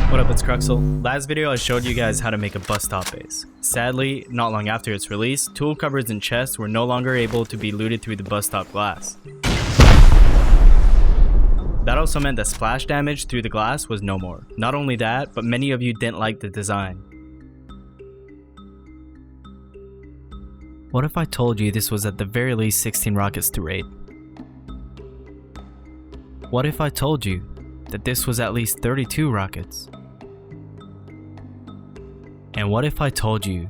What up, it's Cruxal. Last video I showed you guys how to make a bus stop base. Sadly, not long after its release, tool cupboards and chests were no longer able to be looted through the bus stop glass. That also meant that splash damage through the glass was no more. Not only that, but many of you didn't like the design. What if I told you this was at the very least 16 rockets to raid? What if I told you that this was at least 32 rockets? And what if I told you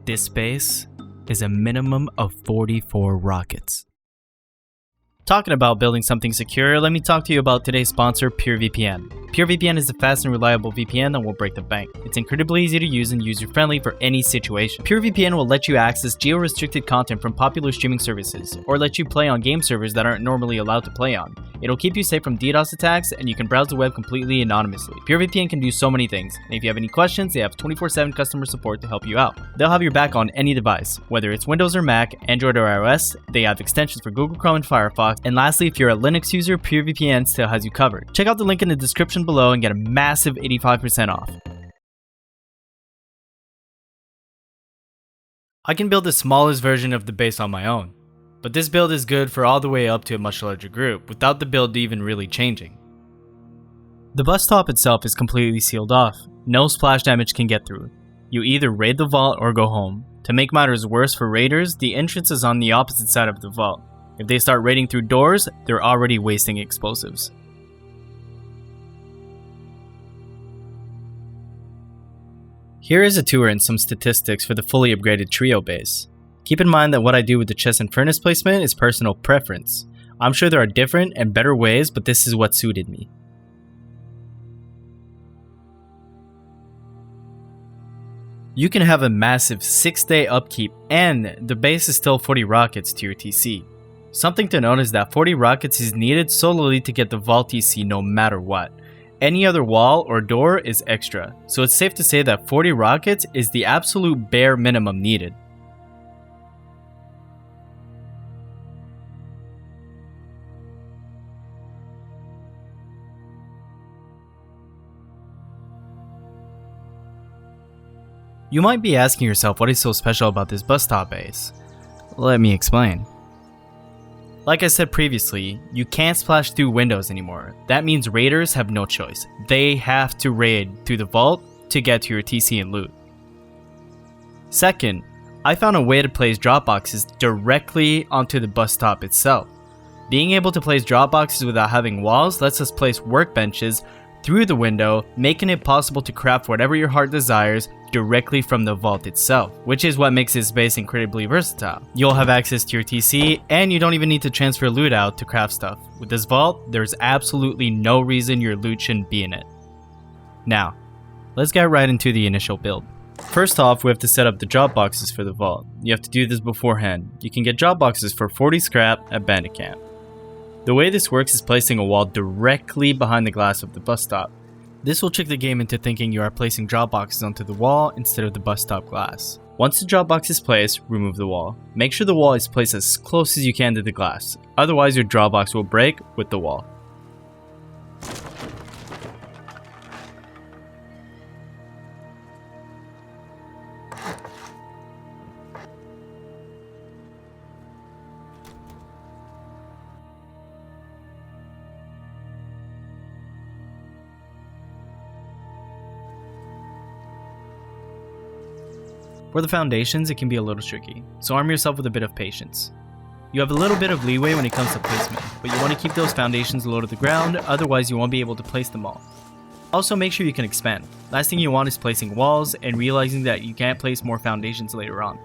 this base is a minimum of 44 rockets? Talking about building something secure, let me talk to you about today's sponsor, PureVPN. PureVPN is a fast and reliable VPN that won't break the bank. It's incredibly easy to use and user-friendly for any situation. PureVPN will let you access geo-restricted content from popular streaming services, or let you play on game servers that aren't normally allowed to play on. It'll keep you safe from DDoS attacks, and you can browse the web completely anonymously. PureVPN can do so many things, and if you have any questions, they have 24/7 customer support to help you out. They'll have your back on any device, whether it's Windows or Mac, Android or iOS. They have extensions for Google Chrome and Firefox, and lastly, if you're a Linux user, PureVPN still has you covered. Check out the link in the description below and get a massive 85% off. I can build the smallest version of the base on my own, but this build is good for all the way up to a much larger group without the build even really changing. The bus stop itself is completely sealed off. No splash damage can get through. You either raid the vault or go home. To make matters worse for raiders, the entrance is on the opposite side of the vault. If they start raiding through doors, they're already wasting explosives. Here is a tour and some statistics for the fully upgraded trio base. Keep in mind that what I do with the chest and furnace placement is personal preference. I'm sure there are different and better ways, but this is what suited me. You can have a massive 6-day upkeep, and the base is still 40 rockets to your TC. Something to note is that 40 rockets is needed solely to get the vault TC no matter what. Any other wall or door is extra, so it's safe to say that 40 rockets is the absolute bare minimum needed. You might be asking yourself what is so special about this bus stop base. Let me explain. Like I said previously, you can't splash through windows anymore. That means raiders have no choice. They have to raid through the vault to get to your TC and loot. Second, I found a way to place Dropboxes directly onto the bus stop itself. Being able to place Dropboxes without having walls lets us place workbenches through the window, making it possible to craft whatever your heart desires directly from the vault itself, which is what makes this base incredibly versatile. You'll have access to your TC, and you don't even need to transfer loot out to craft stuff. With this vault, there's absolutely no reason your loot shouldn't be in it. Now, let's get right into the initial build. First off, we have to set up the drop boxes for the vault. You have to do this beforehand. You can get drop boxes for 40 scrap at Bandit Camp. The way this works is placing a wall directly behind the glass of the bus stop. This will trick the game into thinking you are placing drop boxes onto the wall instead of the bus stop glass. Once the drop box is placed, remove the wall. Make sure the wall is placed as close as you can to the glass, otherwise your drop box will break with the wall. For the foundations, it can be a little tricky, so arm yourself with a bit of patience. You have a little bit of leeway when it comes to placement, but you want to keep those foundations low to the ground, otherwise you won't be able to place them all. Also, make sure you can expand. Last thing you want is placing walls and realizing that you can't place more foundations later on.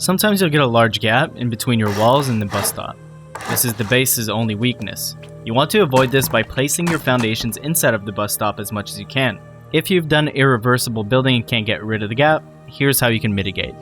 Sometimes you'll get a large gap in between your walls and the bus stop. This is the base's only weakness. You want to avoid this by placing your foundations inside of the bus stop as much as you can. If you've done irreversible building and can't get rid of the gap, here's how you can mitigate.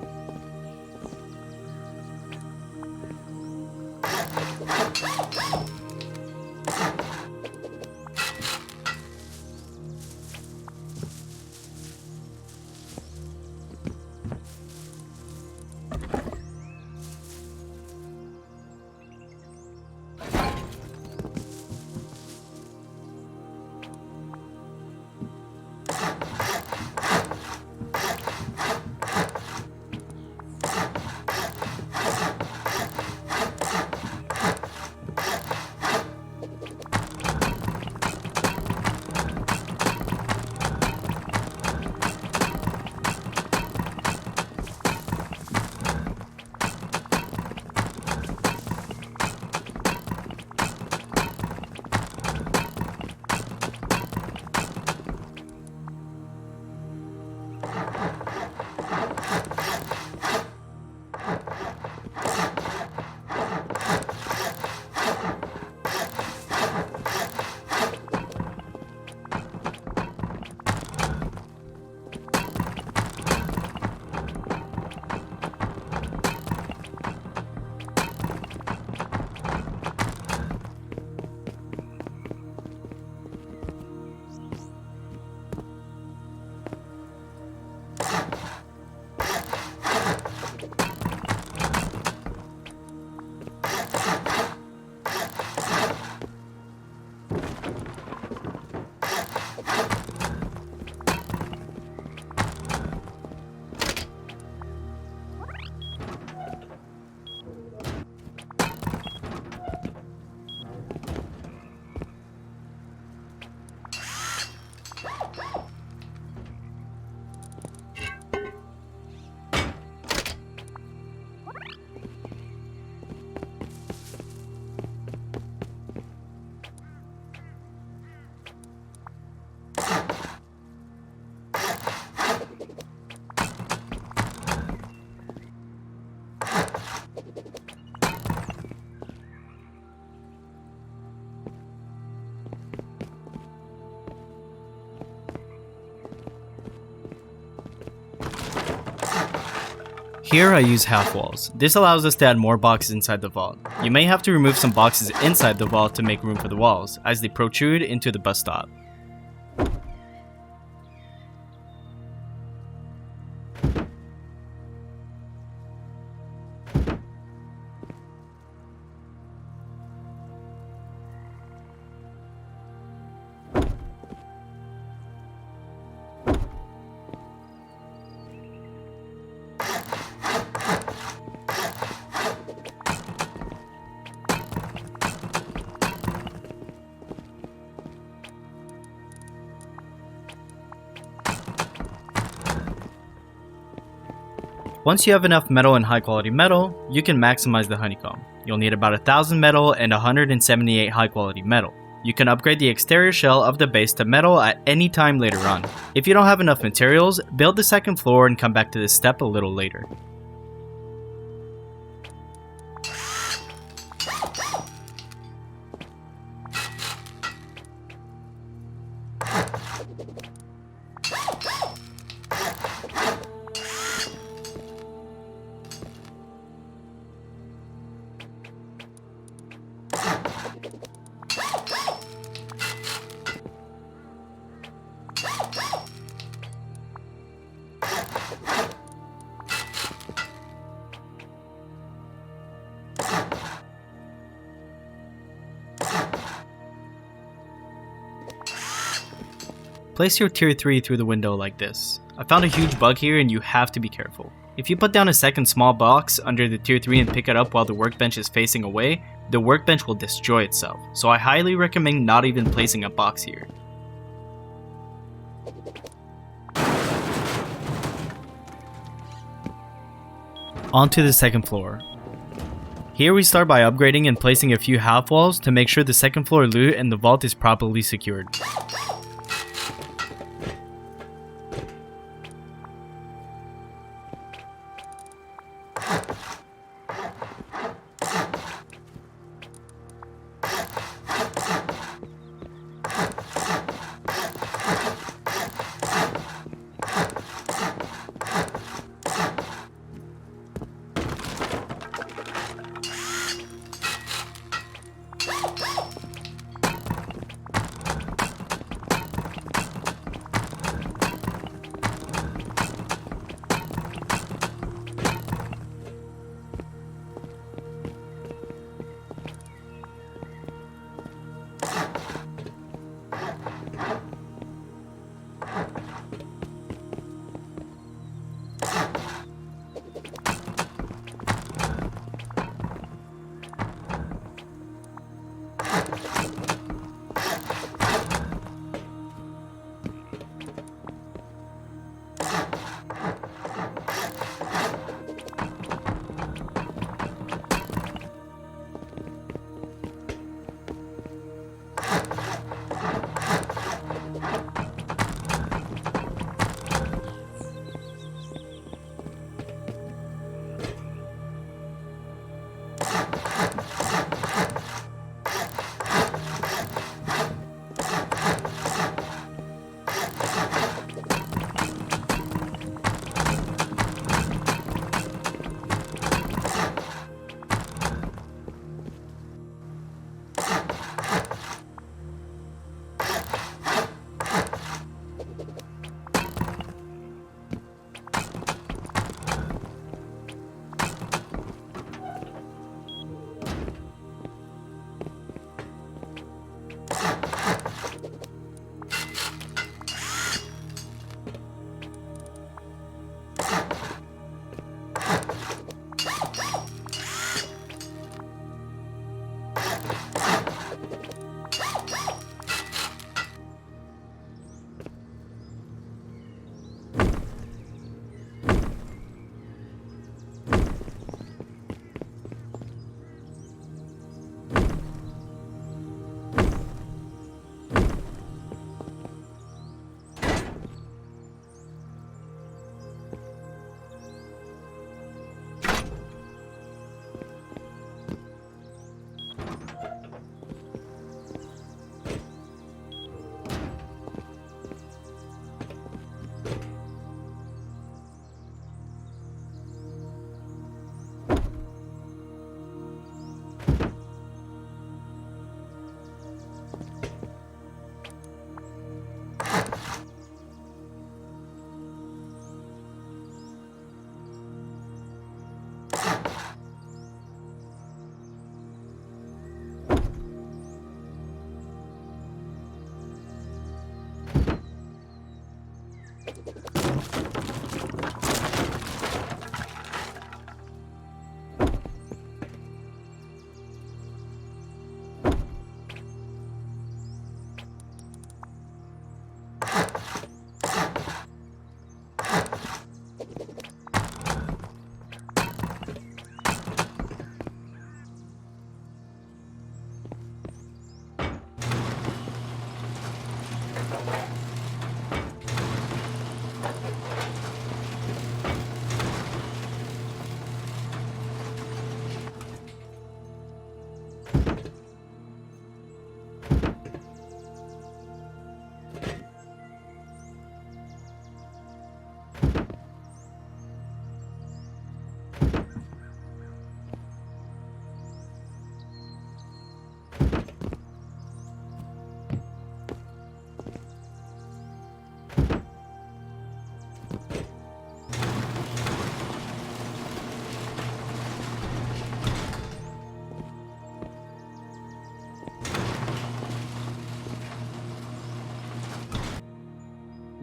Here I use half walls. This allows us to add more boxes inside the vault. You may have to remove some boxes inside the vault to make room for the walls, as they protrude into the bus stop. Once you have enough metal and high quality metal, you can maximize the honeycomb. You'll need about 1000 metal and 178 high quality metal. You can upgrade the exterior shell of the base to metal at any time later on. If you don't have enough materials, build the second floor and come back to this step a little later. Place your tier 3 through the window like this. I found a huge bug here and you have to be careful. If you put down a second small box under the tier 3 and pick it up while the workbench is facing away, the workbench will destroy itself, so I highly recommend not even placing a box here. Onto the second floor. Here we start by upgrading and placing a few half walls to make sure the second floor loot and the vault is properly secured.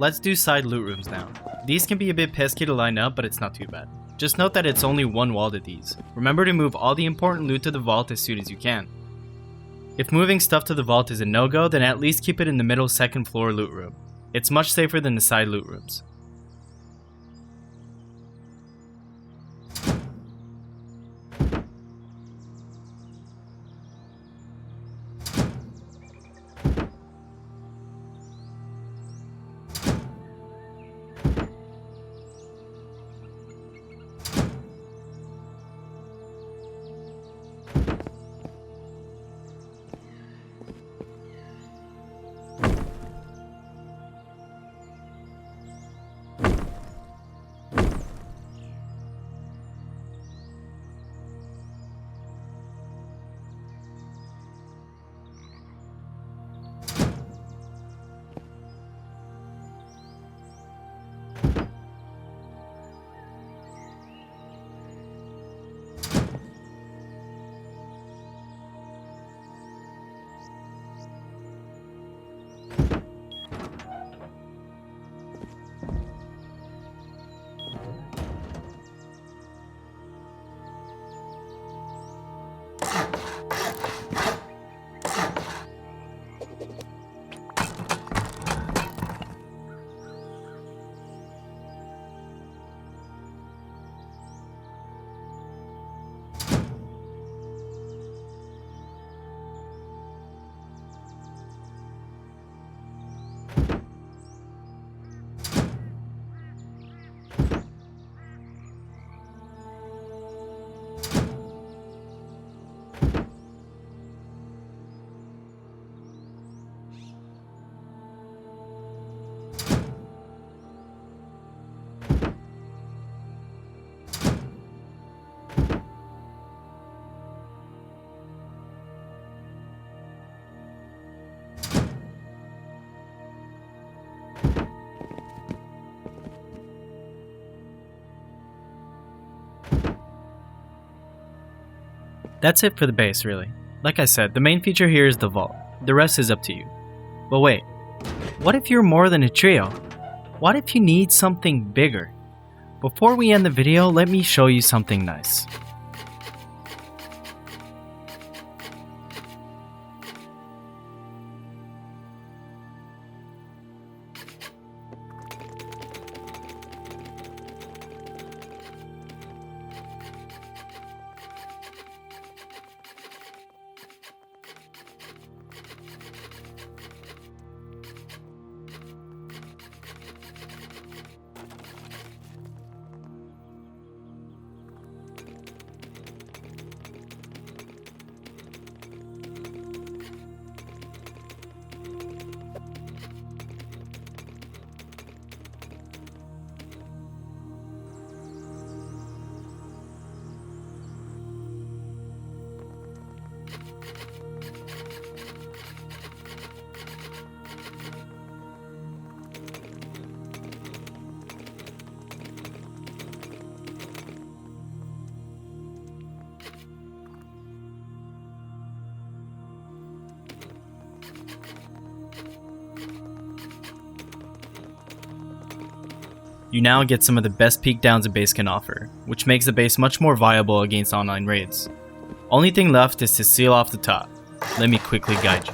Let's do side loot rooms now. These can be a bit pesky to line up, but it's not too bad. Just note that it's only one wall to these. Remember to move all the important loot to the vault as soon as you can. If moving stuff to the vault is a no-go, then at least keep it in the middle second floor loot room. It's much safer than the side loot rooms. That's it for the base, really. Like I said, the main feature here is the vault. The rest is up to you. But wait, what if you're more than a trio? What if you need something bigger? Before we end the video, let me show you something nice. you now get some of the best peek downs a base can offer, which makes the base much more viable against online raids. Only thing left is to seal off the top. Let me quickly guide you.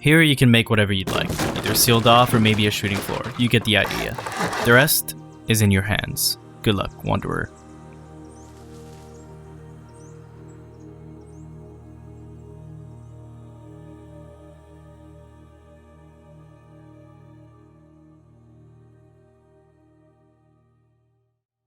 Here you can make whatever you'd like, either sealed off or maybe a shooting floor, you get the idea. The rest is in your hands. Good luck, Wanderer.